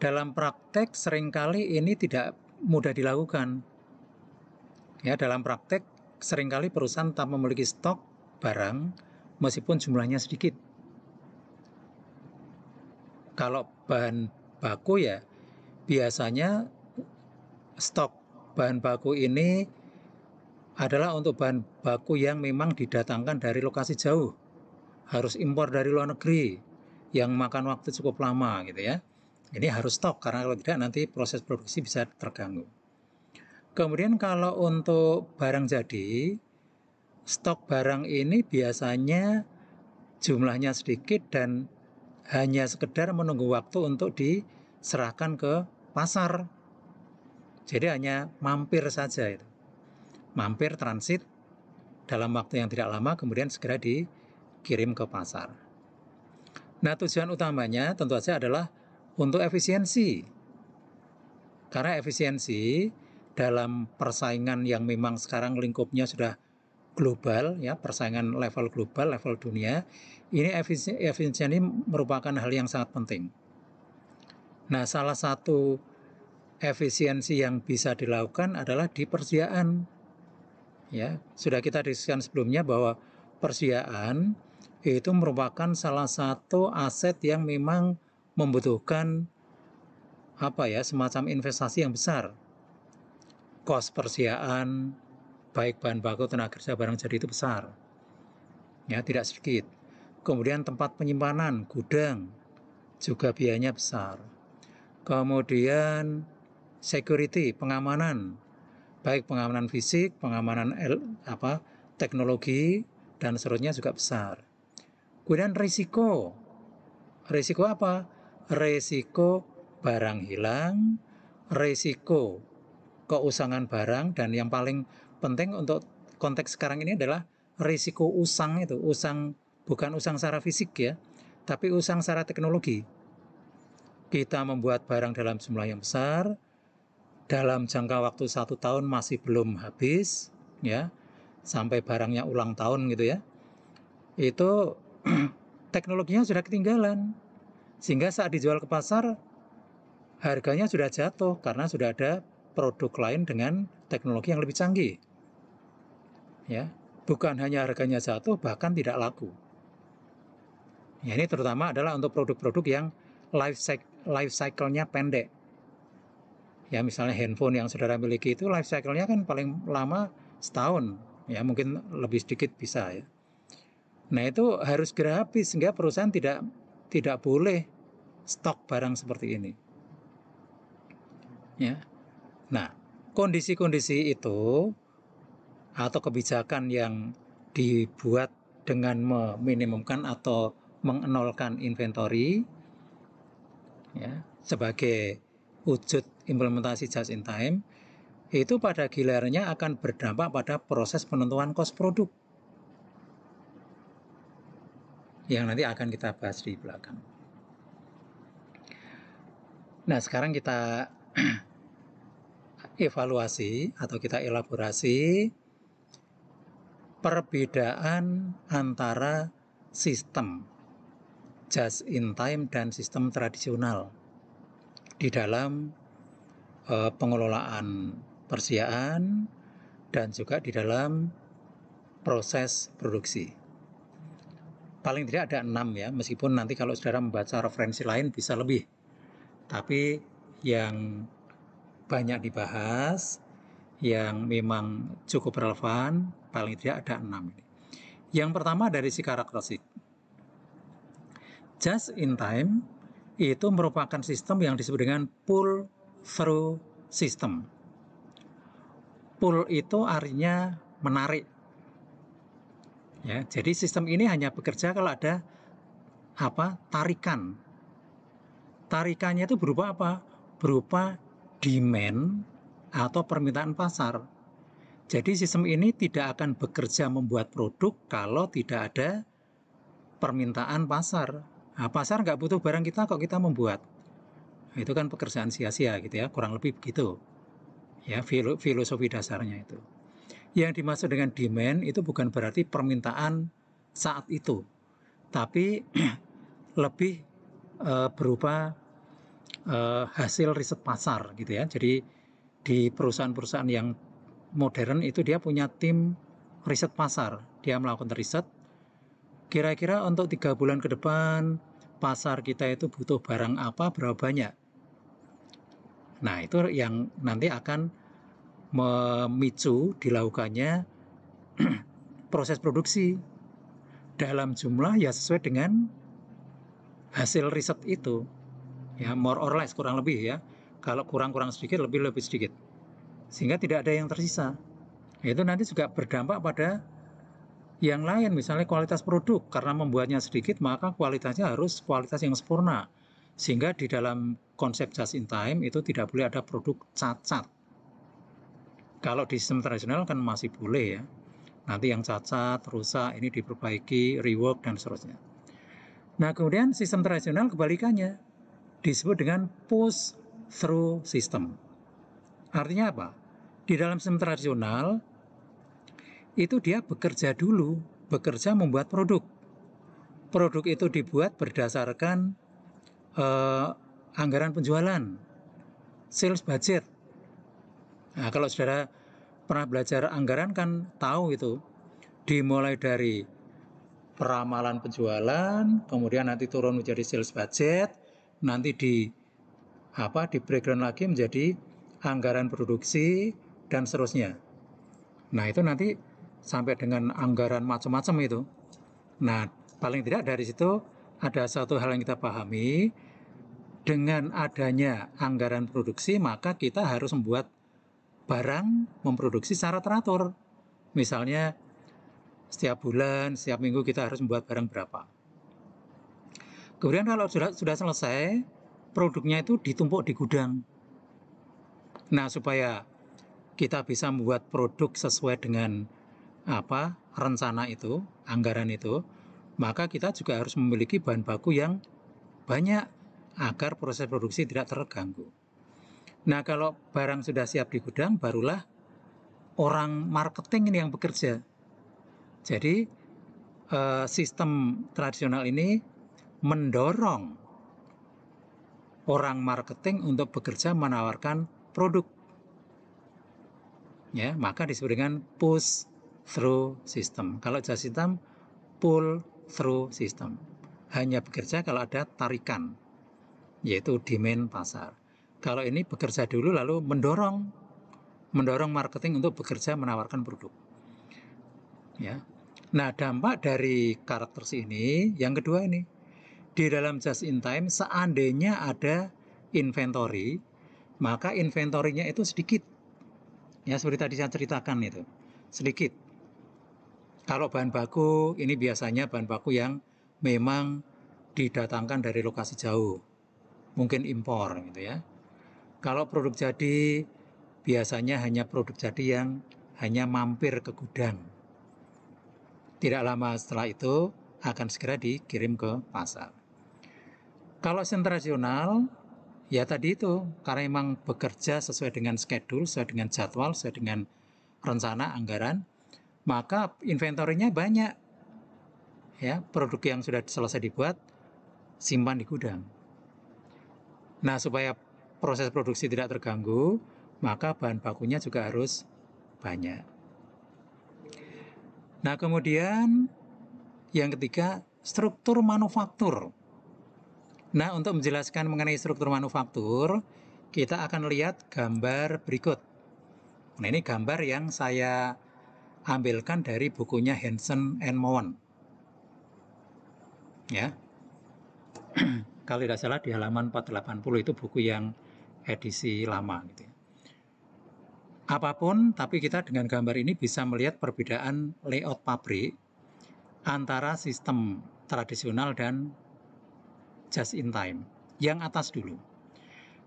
Speaker 1: dalam praktek seringkali ini tidak mudah dilakukan. Ya, dalam praktek seringkali perusahaan tetap memiliki stok barang meskipun jumlahnya sedikit. Kalau bahan baku ya biasanya stok bahan baku ini adalah untuk bahan baku yang memang didatangkan dari lokasi jauh, harus impor dari luar negeri yang makan waktu cukup lama gitu ya. Ini harus stok karena kalau tidak nanti proses produksi bisa terganggu. Kemudian kalau untuk barang jadi, stok barang ini biasanya jumlahnya sedikit dan hanya sekedar menunggu waktu untuk diserahkan ke pasar. Jadi hanya mampir saja itu. Mampir transit dalam waktu yang tidak lama kemudian segera dikirim ke pasar. Nah, tujuan utamanya tentu saja adalah untuk efisiensi. Karena efisiensi dalam persaingan yang memang sekarang lingkupnya sudah global, ya, persaingan level global, level dunia, ini efisiensi ini merupakan hal yang sangat penting. Nah, salah satu efisiensi yang bisa dilakukan adalah di persediaan. Ya, sudah kita diskusikan sebelumnya bahwa persediaan itu merupakan salah satu aset yang memang membutuhkan semacam investasi yang besar. Kos persediaan, baik bahan baku, tenaga kerja, barang jadi itu besar. Ya, tidak sedikit. Kemudian tempat penyimpanan, gudang, juga biayanya besar. Kemudian security, pengamanan, baik pengamanan fisik, pengamanan teknologi, dan seterusnya juga besar. Kemudian risiko. Risiko apa? Risiko barang hilang, risiko keusangan barang, dan yang paling penting untuk konteks sekarang ini adalah risiko usang itu. Usang bukan usang secara fisik ya, tapi usang secara teknologi. Kita membuat barang dalam jumlah yang besar, dalam jangka waktu 1 tahun masih belum habis, ya, sampai barangnya ulang tahun gitu ya. Itu teknologinya sudah ketinggalan, sehingga saat dijual ke pasar harganya sudah jatuh karena sudah ada produk lain dengan teknologi yang lebih canggih. Ya, bukan hanya harganya jatuh, bahkan tidak laku. Ya, ini terutama adalah untuk produk-produk yang life cycle-nya pendek. Ya, misalnya handphone yang saudara miliki itu life cycle-nya kan paling lama setahun, ya mungkin lebih sedikit bisa ya. Nah, itu harus segera habis sehingga perusahaan tidak boleh stok barang seperti ini. Ya. Nah, kondisi-kondisi itu atau kebijakan yang dibuat dengan meminimumkan atau mengenolkan inventory, ya, sebagai wujud implementasi just in time, itu pada gilirannya akan berdampak pada proses penentuan cost produk yang nanti akan kita bahas di belakang. Nah, sekarang kita evaluasi atau kita elaborasi perbedaan antara sistem just in time dan sistem tradisional di dalam pengelolaan persediaan dan juga di dalam proses produksi. Paling tidak ada 6 ya, meskipun nanti kalau saudara membaca referensi lain bisa lebih. Tapi yang banyak dibahas, yang memang cukup relevan, paling tidak ada 6 ini. Yang pertama dari si karakteristik. Just in time itu merupakan sistem yang disebut dengan pull through system. Pull itu artinya menarik. Ya, jadi sistem ini hanya bekerja kalau ada tarikan. Tarikannya itu berupa apa? Berupa demand atau permintaan pasar. Jadi sistem ini tidak akan bekerja membuat produk kalau tidak ada permintaan pasar. Nah, pasar nggak butuh barang kita kok kita membuat. Itu kan pekerjaan sia-sia gitu ya, kurang lebih begitu. Ya, filosofi dasarnya itu. Yang dimaksud dengan demand itu bukan berarti permintaan saat itu, tapi lebih berupa hasil riset pasar gitu ya. Jadi di perusahaan-perusahaan yang modern itu dia punya tim riset pasar. Dia melakukan riset, kira-kira untuk 3 bulan ke depan pasar kita itu butuh barang apa, berapa banyak. Nah, itu yang nanti akan memicu dilakukannya proses produksi dalam jumlah ya sesuai dengan hasil riset itu. Ya, more or less, kurang lebih ya. Kalau kurang sedikit, lebih sedikit. Sehingga tidak ada yang tersisa. Itu nanti juga berdampak pada yang lain, misalnya kualitas produk. Karena membuatnya sedikit, maka kualitasnya harus kualitas yang sempurna. Sehingga di dalam konsep just in time itu tidak boleh ada produk cacat. Kalau di sistem tradisional kan masih boleh ya. Nanti yang cacat, rusak, ini diperbaiki, rework, dan seterusnya. Nah, kemudian sistem tradisional kebalikannya. Disebut dengan push-through system. Artinya apa? Di dalam sistem tradisional, itu dia bekerja dulu, bekerja membuat produk. Produk itu dibuat berdasarkan anggaran penjualan, sales budget. Nah, kalau saudara pernah belajar anggaran kan tahu itu, dimulai dari peramalan penjualan, kemudian nanti turun menjadi sales budget, nanti di breakdown lagi menjadi anggaran produksi dan seterusnya. Nah, itu nanti sampai dengan anggaran macam-macam itu. Nah, paling tidak dari situ ada satu hal yang kita pahami, dengan adanya anggaran produksi maka kita harus membuat barang, memproduksi secara teratur. Misalnya setiap bulan, setiap minggu kita harus membuat barang berapa. Kemudian kalau sudah selesai, produknya itu ditumpuk di gudang. Nah, supaya kita bisa membuat produk sesuai dengan rencana itu, anggaran itu, maka kita juga harus memiliki bahan baku yang banyak agar proses produksi tidak terganggu. Nah, kalau barang sudah siap di gudang, barulah orang marketing ini yang bekerja. Jadi sistem tradisional ini mendorong orang marketing untuk bekerja menawarkan produk. Ya, maka disebut dengan push through system. Kalau just system, pull through system. Hanya bekerja kalau ada tarikan, yaitu demand pasar. Kalau ini bekerja dulu lalu mendorong marketing untuk bekerja menawarkan produk. Ya. Nah, dampak dari karakter ini yang kedua ini, di dalam just in time seandainya ada inventory, maka inventorinya itu sedikit. Ya, seperti tadi saya ceritakan itu, sedikit. Kalau bahan baku, ini biasanya bahan baku yang memang didatangkan dari lokasi jauh. mungkin impor gitu ya. Kalau produk jadi biasanya hanya produk jadi yang hanya mampir ke gudang. Tidak lama setelah itu akan segera dikirim ke pasar. Kalau sentrasional, ya tadi itu, karena memang bekerja sesuai dengan schedule, sesuai dengan jadwal, sesuai dengan rencana, anggaran, maka inventorinya banyak. Ya, produk yang sudah selesai dibuat, simpan di gudang. Nah, supaya proses produksi tidak terganggu, maka bahan bakunya juga harus banyak. Nah, kemudian yang ketiga, struktur manufaktur. Nah, untuk menjelaskan mengenai struktur manufaktur, kita akan lihat gambar berikut. Nah, ini gambar yang saya ambilkan dari bukunya Hansen and Moen. Ya. Kalau tidak salah di halaman 480 itu buku yang edisi lama gitu ya. Apapun, tapi kita dengan gambar ini bisa melihat perbedaan layout pabrik antara sistem tradisional dan just in time. Yang atas dulu.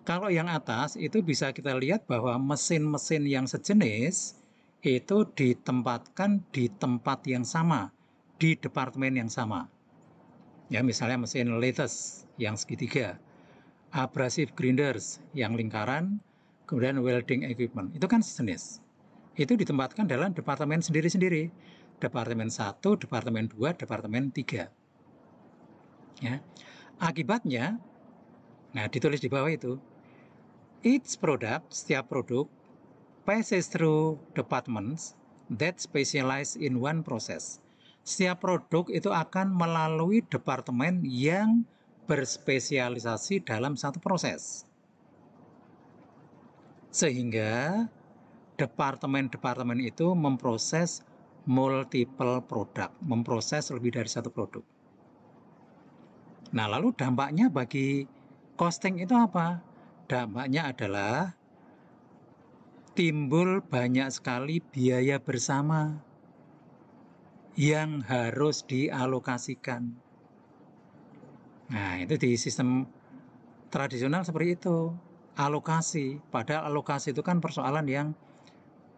Speaker 1: Kalau yang atas itu bisa kita lihat bahwa mesin-mesin yang sejenis itu ditempatkan di tempat yang sama, di departemen yang sama. Ya, misalnya mesin lathes yang segitiga, abrasive grinders yang lingkaran, kemudian welding equipment. Itu kan sejenis. Itu ditempatkan dalam departemen sendiri-sendiri. Departemen 1, departemen 2, departemen 3. Ya. Akibatnya, nah ditulis di bawah itu, each product, setiap produk, passes through departments that specialize in one process. Setiap produk itu akan melalui departemen yang berspesialisasi dalam satu proses. Sehingga departemen-departemen itu memproses multiple produk, memproses lebih dari satu produk. Nah, lalu dampaknya bagi costing itu apa? Dampaknya adalah timbul banyak sekali biaya bersama yang harus dialokasikan. Nah, itu di sistem tradisional seperti itu, alokasi. Padahal alokasi itu kan persoalan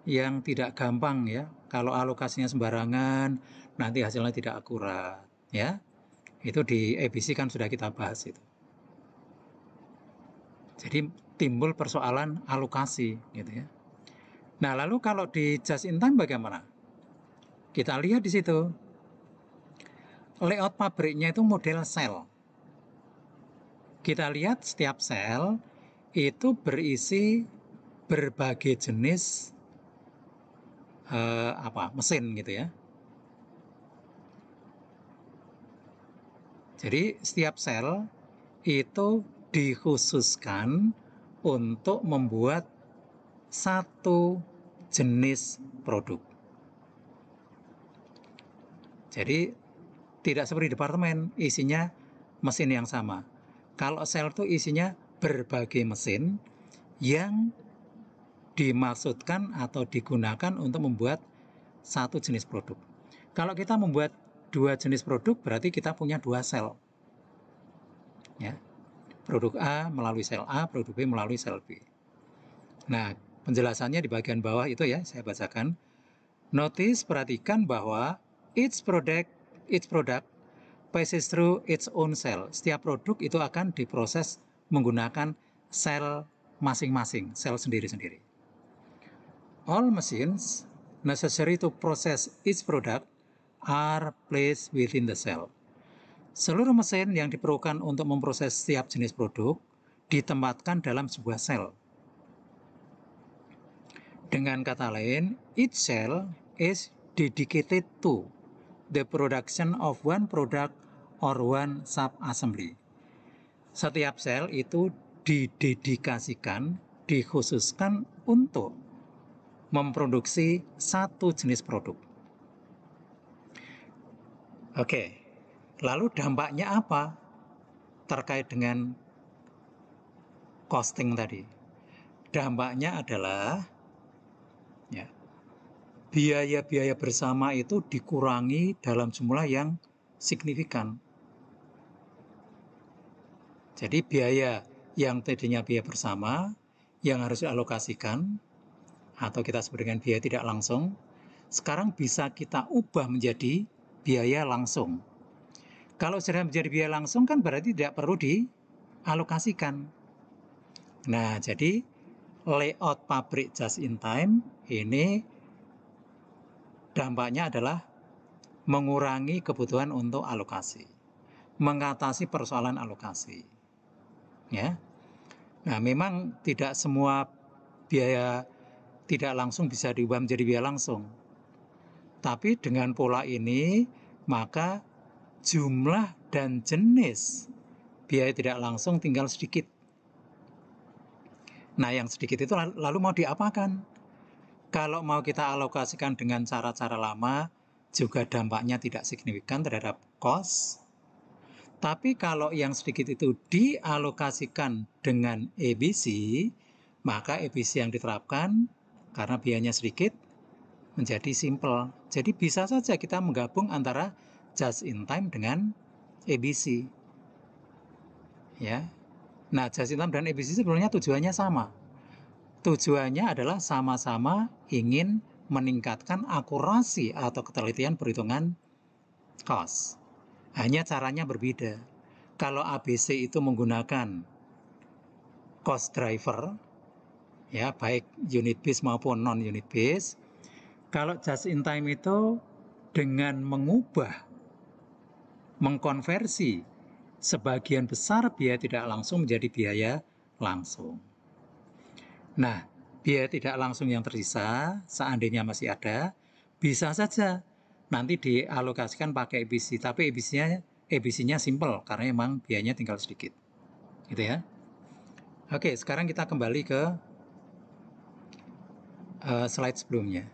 Speaker 1: yang tidak gampang ya. Kalau alokasinya sembarangan, nanti hasilnya tidak akurat, ya. Itu di ABC kan sudah kita bahas itu. Jadi timbul persoalan alokasi gitu ya. Nah, lalu kalau di just in time bagaimana? Kita lihat di situ. Layout pabriknya itu model sel. Kita lihat setiap sel itu berisi berbagai jenis mesin gitu ya. Jadi setiap sel itu dikhususkan untuk membuat satu jenis produk. Jadi tidak seperti departemen, isinya mesin yang sama. Kalau sel itu isinya berbagai mesin yang dimaksudkan atau digunakan untuk membuat satu jenis produk. Kalau kita membuat dua jenis produk, berarti kita punya dua sel. Ya. Produk A melalui sel A, produk B melalui sel B. Nah, penjelasannya di bagian bawah itu ya, saya bacakan. Notice, perhatikan bahwa each product passes through its own cell. Setiap produk itu akan diproses menggunakan sel masing-masing, sel sendiri-sendiri. All machines necessary to process each product are placed within the cell. Seluruh mesin yang diperlukan untuk memproses setiap jenis produk ditempatkan dalam sebuah sel. Dengan kata lain, each cell is dedicated to the production of one product or one sub-assembly. Setiap sel itu didedikasikan, dikhususkan untuk memproduksi satu jenis produk. Oke, lalu dampaknya apa terkait dengan costing tadi? Dampaknya adalah ya, biaya-biaya bersama itu dikurangi dalam jumlah yang signifikan. Jadi biaya yang tadinya biaya bersama, yang harus dialokasikan, atau kita sebut dengan biaya tidak langsung, sekarang bisa kita ubah menjadi biaya langsung. Kalau sudah menjadi biaya langsung kan berarti tidak perlu dialokasikan. Nah, jadi layout pabrik just in time ini dampaknya adalah mengurangi kebutuhan untuk alokasi, mengatasi persoalan alokasi. Ya. Nah, memang tidak semua biaya tidak langsung bisa diubah menjadi biaya langsung. Tapi dengan pola ini, maka jumlah dan jenis biaya tidak langsung tinggal sedikit. Nah, yang sedikit itu lalu mau diapakan? Kalau mau kita alokasikan dengan cara-cara lama, juga dampaknya tidak signifikan terhadap cost. Tapi kalau yang sedikit itu dialokasikan dengan EBC, maka EBC yang diterapkan karena biayanya sedikit menjadi simple. Jadi bisa saja kita menggabung antara just in time dengan EBC. Ya. Nah, just in time dan EBC sebenarnya tujuannya sama. Tujuannya adalah sama-sama ingin meningkatkan akurasi atau ketelitian perhitungan cost. Hanya caranya berbeda. Kalau ABC itu menggunakan cost driver, ya baik unit base maupun non unit base. Kalau just in time itu dengan mengkonversi sebagian besar biaya tidak langsung menjadi biaya langsung. Nah, biaya tidak langsung yang tersisa, seandainya masih ada, bisa saja nanti dialokasikan pakai EBC, tapi EBC-nya simple, karena memang biayanya tinggal sedikit. Gitu ya. Oke, sekarang kita kembali ke slide sebelumnya.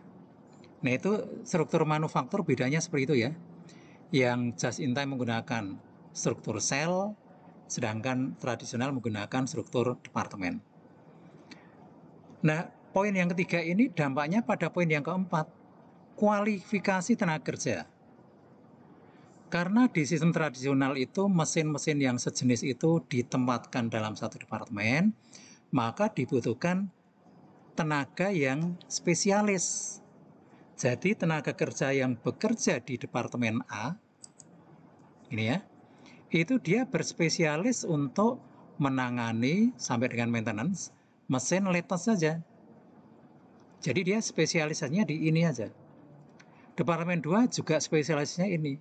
Speaker 1: Nah, itu struktur manufaktur bedanya seperti itu ya. Yang just in time menggunakan struktur sel, sedangkan tradisional menggunakan struktur departemen. Nah, poin yang ketiga ini dampaknya pada poin yang keempat, kualifikasi tenaga kerja. Karena di sistem tradisional itu mesin-mesin yang sejenis itu ditempatkan dalam satu departemen, maka dibutuhkan tenaga yang spesialis. Jadi tenaga kerja yang bekerja di departemen A, ini ya, itu dia berspesialis untuk menangani sampai dengan maintenance mesin latest saja. Jadi dia spesialisasinya di ini aja. Departemen 2 juga spesialisasinya ini.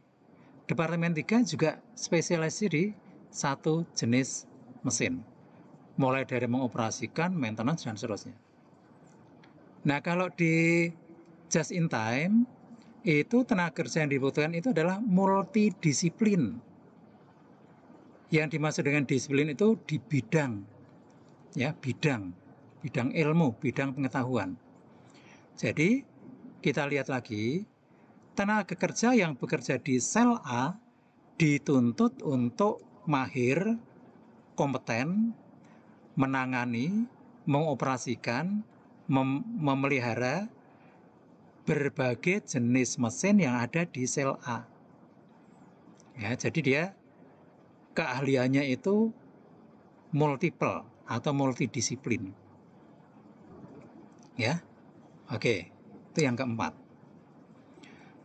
Speaker 1: Departemen 3 juga spesialisasi di satu jenis mesin. Mulai dari mengoperasikan, maintenance, dan seterusnya. Nah, kalau di just in time, itu tenaga kerja yang dibutuhkan itu adalah multidisiplin. Yang dimaksud dengan disiplin itu di bidang, ya, bidang ilmu, bidang pengetahuan. Jadi, kita lihat lagi, tenaga kerja yang bekerja di sel A dituntut untuk mahir, kompeten, menangani, mengoperasikan, memelihara berbagai jenis mesin yang ada di sel A. Ya, jadi dia keahliannya itu multiple atau multidisiplin. Ya, oke, itu yang keempat.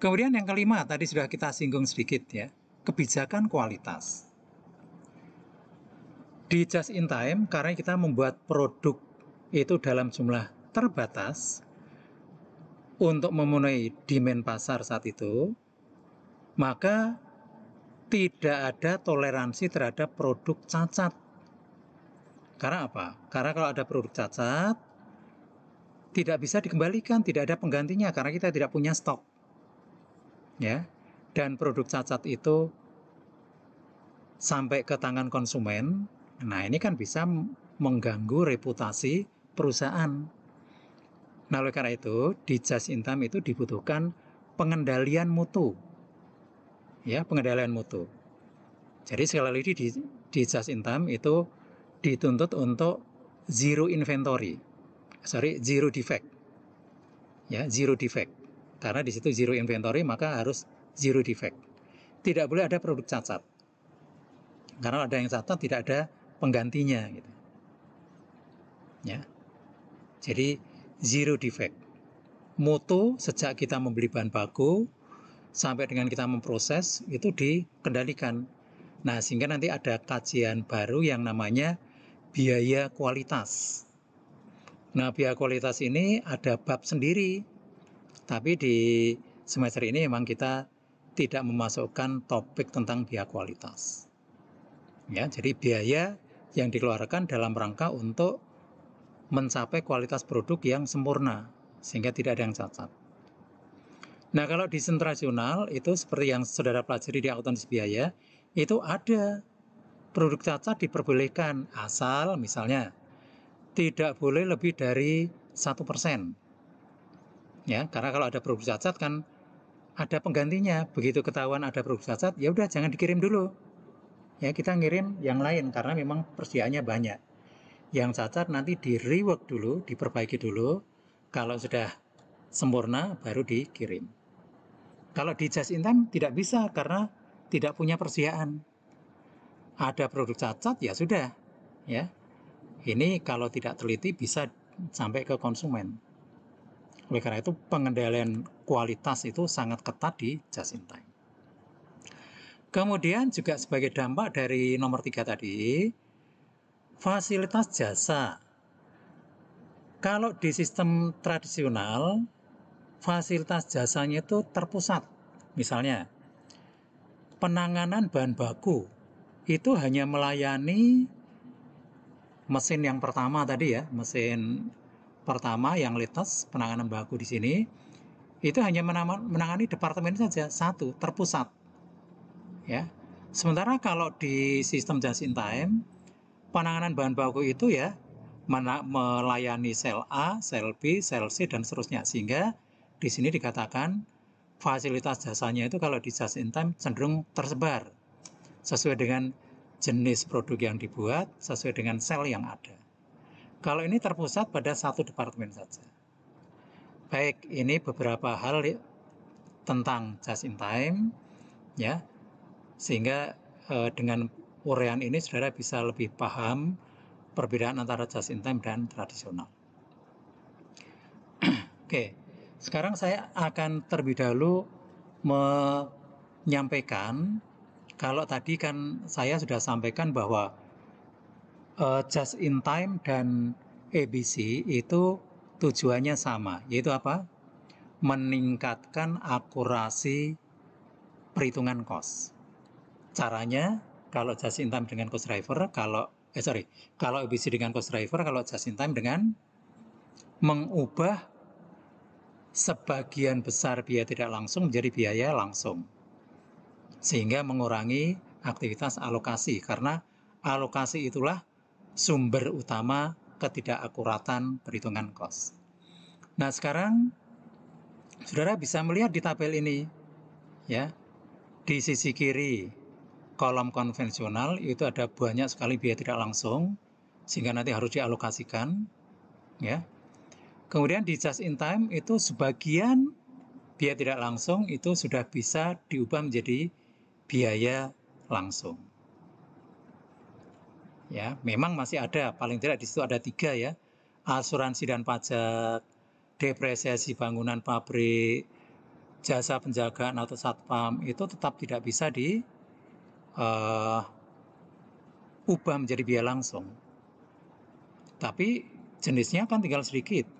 Speaker 1: Kemudian yang kelima, tadi sudah kita singgung sedikit ya, kebijakan kualitas. Di just in time, karena kita membuat produk itu dalam jumlah terbatas untuk memenuhi demand pasar saat itu, maka tidak ada toleransi terhadap produk cacat. Karena apa? Karena kalau ada produk cacat, tidak bisa dikembalikan, tidak ada penggantinya karena kita tidak punya stok. Ya. Dan produk cacat itu sampai ke tangan konsumen, nah ini kan bisa mengganggu reputasi perusahaan. Nah, oleh karena itu, di just in time itu dibutuhkan pengendalian mutu. Ya, pengendalian mutu. Jadi sekali lagi di just in time itu dituntut untuk zero defect. Ya, zero defect. Karena di situ zero inventory maka harus zero defect. Tidak boleh ada produk cacat. Karena ada yang cacat tidak ada penggantinya gitu. Ya. Jadi zero defect. Mutu sejak kita membeli bahan baku sampai dengan kita memproses itu dikendalikan. Nah, sehingga nanti ada kajian baru yang namanya biaya kualitas. Nah, biaya kualitas ini ada bab sendiri, tapi di semester ini memang kita tidak memasukkan topik tentang biaya kualitas. Ya, jadi biaya yang dikeluarkan dalam rangka untuk mencapai kualitas produk yang sempurna, sehingga tidak ada yang cacat. Nah, kalau di sentrasional itu seperti yang saudara pelajari di akuntansi biaya, itu ada produk cacat diperbolehkan, asal misalnya tidak boleh lebih dari 1%. Ya, karena kalau ada produk cacat kan ada penggantinya. Begitu ketahuan ada produk cacat, ya udah jangan dikirim dulu. Ya, kita ngirim yang lain karena memang persediaannya banyak. Yang cacat nanti di rework dulu, diperbaiki dulu. Kalau sudah sempurna baru dikirim. Kalau di just in time tidak bisa karena tidak punya persediaan. Ada produk cacat ya sudah, ya. Ini kalau tidak teliti bisa sampai ke konsumen. Oleh karena itu pengendalian kualitas itu sangat ketat di just in time. Kemudian juga sebagai dampak dari nomor 3 tadi, fasilitas jasa. Kalau di sistem tradisional, fasilitas jasanya itu terpusat. Misalnya, penanganan bahan baku itu hanya melayani mesin yang pertama tadi ya, mesin pertama yang litas penanganan baku di sini, itu hanya menangani departemen saja, satu, terpusat. Ya. Sementara kalau di sistem just in time, penanganan bahan baku itu ya melayani sel A, sel B, sel C, dan seterusnya. Sehingga di sini dikatakan fasilitas jasanya itu kalau di just in time cenderung tersebar sesuai dengan jenis produk yang dibuat, sesuai dengan sel yang ada. Kalau ini terpusat pada satu departemen saja. Baik, ini beberapa hal tentang just in time, ya, sehingga dengan uraian ini saudara bisa lebih paham perbedaan antara just in time dan tradisional. Oke, sekarang saya akan terlebih dahulu menyampaikan, kalau tadi kan saya sudah sampaikan bahwa just in time dan ABC itu tujuannya sama, yaitu apa? Meningkatkan akurasi perhitungan cost. Caranya, kalau just in time dengan cost driver, kalau ABC dengan cost driver, kalau just in time dengan mengubah sebagian besar biaya tidak langsung menjadi biaya langsung, sehingga mengurangi aktivitas alokasi, karena alokasi itulah sumber utama ketidakakuratan perhitungan cost. Nah, sekarang saudara bisa melihat di tabel ini, ya, di sisi kiri kolom konvensional itu ada banyak sekali biaya tidak langsung, sehingga nanti harus dialokasikan, ya. Kemudian di just in time itu sebagian biaya tidak langsung itu sudah bisa diubah menjadi biaya langsung. Ya, memang masih ada, paling tidak di situ ada 3 ya, asuransi dan pajak, depresiasi bangunan pabrik, jasa penjagaan atau satpam itu tetap tidak bisa diubah menjadi biaya langsung. Tapi jenisnya kan tinggal sedikit,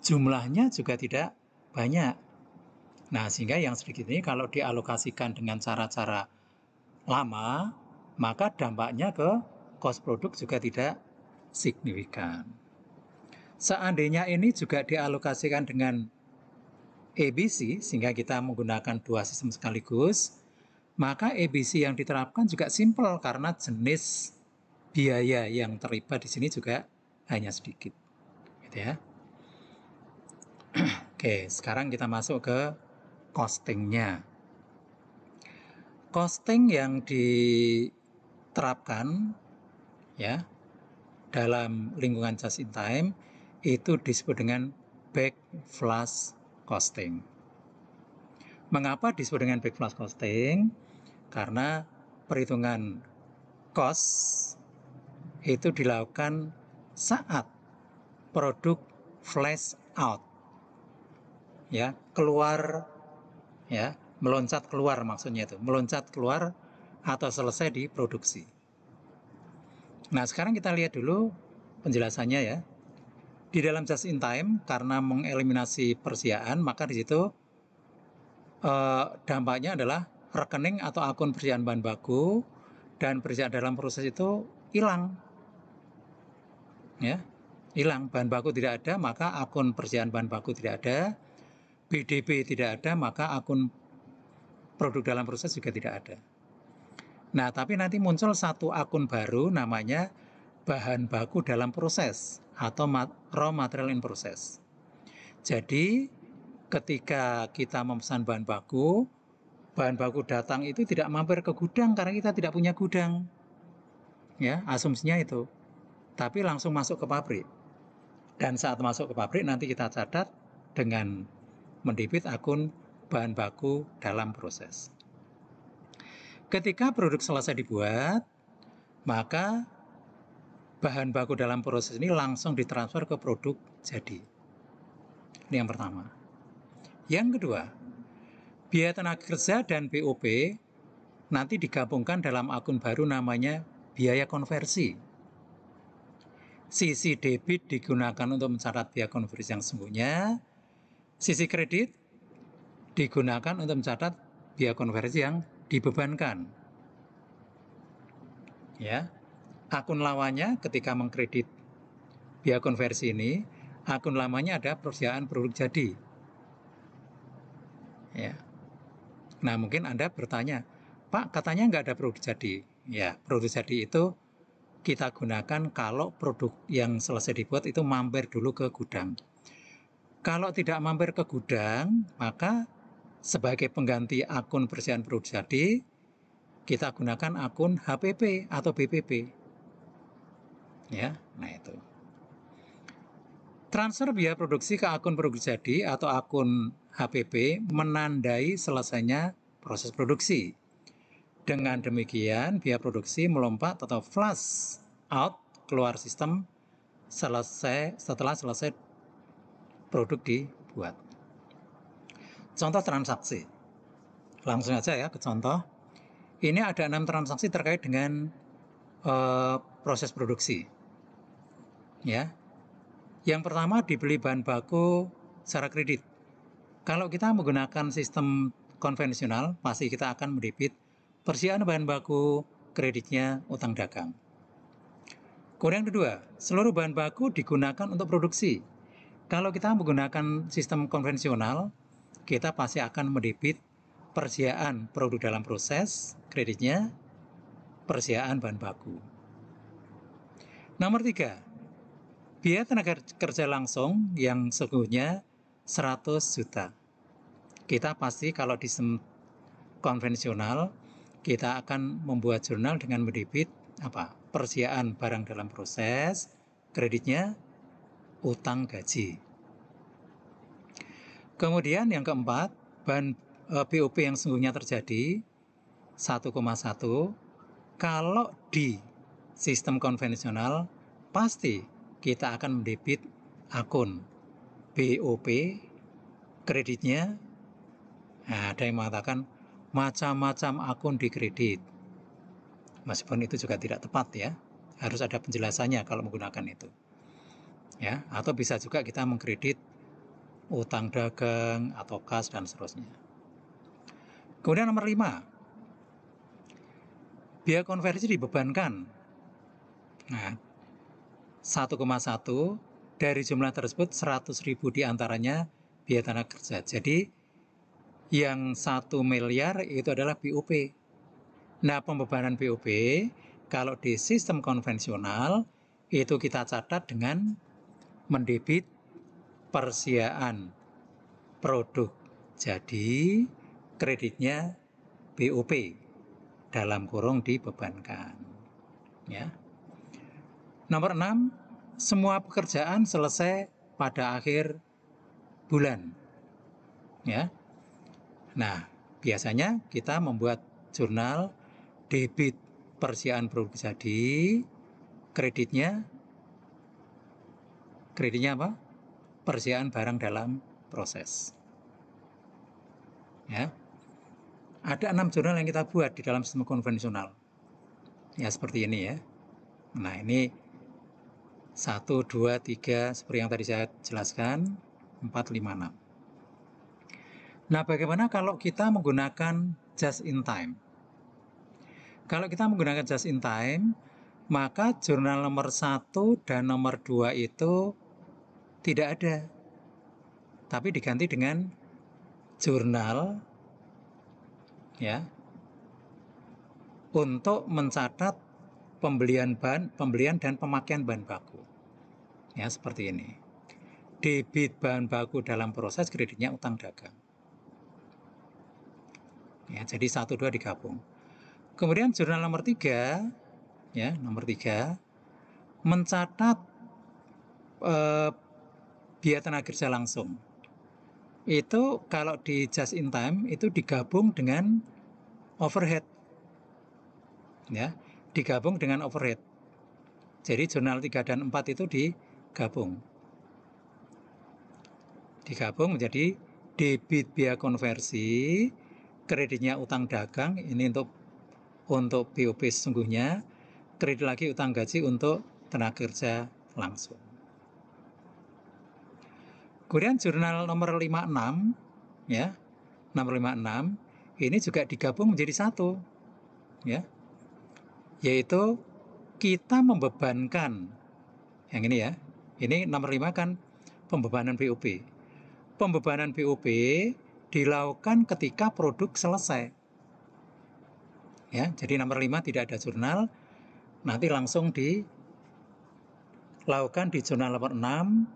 Speaker 1: jumlahnya juga tidak banyak. Nah, sehingga yang sedikit ini kalau dialokasikan dengan cara-cara lama, maka dampaknya ke cost produk juga tidak signifikan. Seandainya ini juga dialokasikan dengan ABC, sehingga kita menggunakan 2 sistem sekaligus, maka ABC yang diterapkan juga simpel karena jenis biaya yang terlibat di sini juga hanya sedikit. Gitu ya. Oke, sekarang kita masuk ke costingnya. Costing yang diterapkan ya dalam lingkungan just in time itu disebut dengan back flush costing. Mengapa disebut dengan back flush costing? Karena perhitungan cost itu dilakukan saat produk flash out. Ya, keluar, ya, meloncat keluar maksudnya itu, meloncat keluar atau selesai diproduksi. Nah, sekarang kita lihat dulu penjelasannya ya. Di dalam just in time, karena mengeliminasi persediaan, maka di situ dampaknya adalah rekening atau akun persediaan bahan baku dan persediaan dalam proses itu hilang. Ya, hilang. Bahan baku tidak ada, maka akun persediaan bahan baku tidak ada. BDB tidak ada, maka akun produk dalam proses juga tidak ada. Nah, tapi nanti muncul satu akun baru namanya bahan baku dalam proses atau raw material in process. Jadi, ketika kita memesan bahan baku datang itu tidak mampir ke gudang karena kita tidak punya gudang. Ya, asumsinya itu. Tapi langsung masuk ke pabrik. Dan saat masuk ke pabrik nanti kita catat dengan mendebit akun bahan baku dalam proses. Ketika produk selesai dibuat, maka bahan baku dalam proses ini langsung ditransfer ke produk jadi. Ini yang pertama. Yang kedua, biaya tenaga kerja dan BOP nanti digabungkan dalam akun baru namanya biaya konversi. Sisi debit digunakan untuk mencatat biaya konversi yang sesungguhnya, sisi kredit digunakan untuk mencatat biaya konversi yang dibebankan. Ya, akun lawannya ketika mengkredit biaya konversi ini, akun lamanya ada persediaan produk jadi. Ya. Nah, mungkin Anda bertanya, Pak, katanya nggak ada produk jadi. Ya, produk jadi itu kita gunakan kalau produk yang selesai dibuat itu mampir dulu ke gudang. Kalau tidak mampir ke gudang, maka sebagai pengganti akun persediaan produk jadi, kita gunakan akun HPP atau BPP. Ya, nah itu. Transfer biaya produksi ke akun produk jadi atau akun HPP menandai selesainya proses produksi. Dengan demikian, biaya produksi melompat atau flush out keluar sistem setelah selesai produk dibuat. Contoh transaksi. Langsung aja ya ke contoh. Ini ada 6 transaksi terkait dengan proses produksi. Ya. Yang pertama dibeli bahan baku secara kredit. Kalau kita menggunakan sistem konvensional, pasti kita akan mendebit persediaan bahan baku, kreditnya utang dagang. Kemudian kedua, seluruh bahan baku digunakan untuk produksi. Kalau kita menggunakan sistem konvensional, kita pasti akan mendebit persediaan produk dalam proses, kreditnya persediaan bahan baku. Nomor 3, biaya tenaga kerja langsung yang sesungguhnya 100 juta. Kita pasti kalau di sistem konvensional, kita akan membuat jurnal dengan mendebit persediaan barang dalam proses, kreditnya utang gaji. Kemudian yang keempat, bahan BOP yang sesungguhnya terjadi 1,1. Kalau di sistem konvensional, pasti kita akan mendebit akun BOP, kreditnya. Nah, ada yang mengatakan macam-macam akun di kredit. Meskipun itu juga tidak tepat ya. Harus ada penjelasannya kalau menggunakan itu. Ya, atau bisa juga kita mengkredit utang dagang atau kas dan seterusnya. Kemudian nomor 5. Biaya konversi dibebankan. Nah, 1,1 dari jumlah tersebut 100.000 diantaranya biaya tenaga kerja. Jadi yang 1 miliar itu adalah BOP. Nah, pembebanan BOP kalau di sistem konvensional itu kita catat dengan mendebit persediaan produk jadi, kreditnya BOP dalam kurung dibebankan. Ya. Nomor 6, semua pekerjaan selesai pada akhir bulan. Ya. Nah, biasanya kita membuat jurnal debit persediaan produk jadi, kreditnya Kreditnya apa? Persediaan barang dalam proses. Ya. Ada 6 jurnal yang kita buat di dalam sistem konvensional. Ya, seperti ini ya. Nah, ini 1, 2, 3, seperti yang tadi saya jelaskan, 4, 5, 6. Nah, bagaimana kalau kita menggunakan just in time? Kalau kita menggunakan just in time, maka jurnal nomor 1 dan nomor 2 itu tidak ada. Tapi diganti dengan jurnal ya untuk mencatat pembelian dan pemakaian bahan baku. Ya, seperti ini. Debit bahan baku dalam proses, kreditnya utang dagang. Ya, jadi 1, 2 digabung. Kemudian jurnal nomor 3, ya, nomor 3 mencatat biaya tenaga kerja langsung. Itu kalau di just in time itu digabung dengan overhead. Ya, digabung dengan overhead. Jadi jurnal 3 dan 4 itu digabung. Digabung menjadi debit biaya konversi, kreditnya utang dagang, ini untuk BOP sesungguhnya, kredit lagi utang gaji untuk tenaga kerja langsung. Kemudian jurnal nomor 56 ya. Nomor 56 ini juga digabung menjadi satu ya. Yaitu kita membebankan yang ini ya. Ini nomor 5 kan pembebanan BOP. Pembebanan BOP dilakukan ketika produk selesai. Ya, jadi nomor 5 tidak ada jurnal, nanti langsung dilakukan di jurnal nomor 6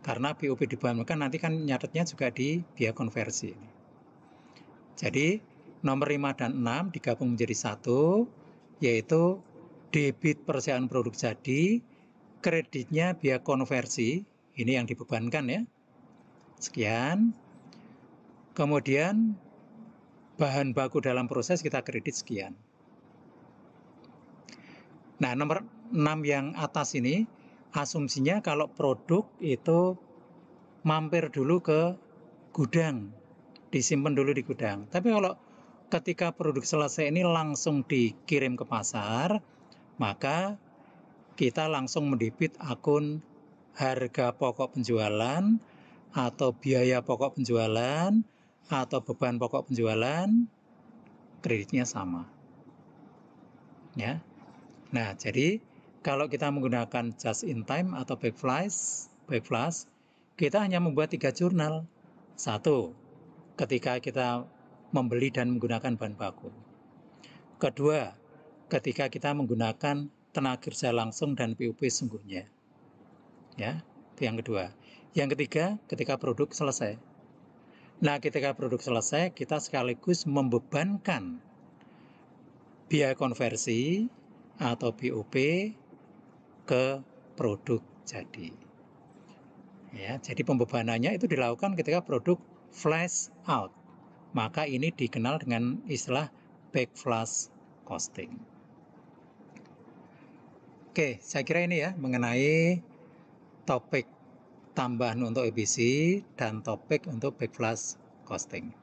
Speaker 1: karena BOP dibebankan nanti kan nyatetnya juga di biaya konversi. Jadi nomor 5 dan 6 digabung menjadi satu, yaitu debit persediaan produk jadi, kreditnya biaya konversi, ini yang dibebankan ya, sekian. Kemudian bahan baku dalam proses kita kredit sekian. Nah, nomor 6 yang atas ini, asumsinya kalau produk itu mampir dulu ke gudang, disimpan dulu di gudang. Tapi kalau ketika produk selesai ini langsung dikirim ke pasar, maka kita langsung mendebit akun harga pokok penjualan atau biaya pokok penjualan atau beban pokok penjualan, kreditnya sama. Ya. Nah, jadi kalau kita menggunakan just in time atau back flash, kita hanya membuat 3 jurnal. 1, ketika kita membeli dan menggunakan bahan baku. Kedua, ketika kita menggunakan tenaga kerja langsung dan BOP sungguhnya. Ya, itu yang kedua. Yang ketiga, ketika produk selesai. Nah, ketika produk selesai, kita sekaligus membebankan biaya konversi atau BOP ke produk jadi. Ya, jadi pembebanannya itu dilakukan ketika produk flash out. Maka ini dikenal dengan istilah back flash costing. Oke, saya kira ini ya mengenai topik tambahan untuk EBC dan topik untuk back flash costing.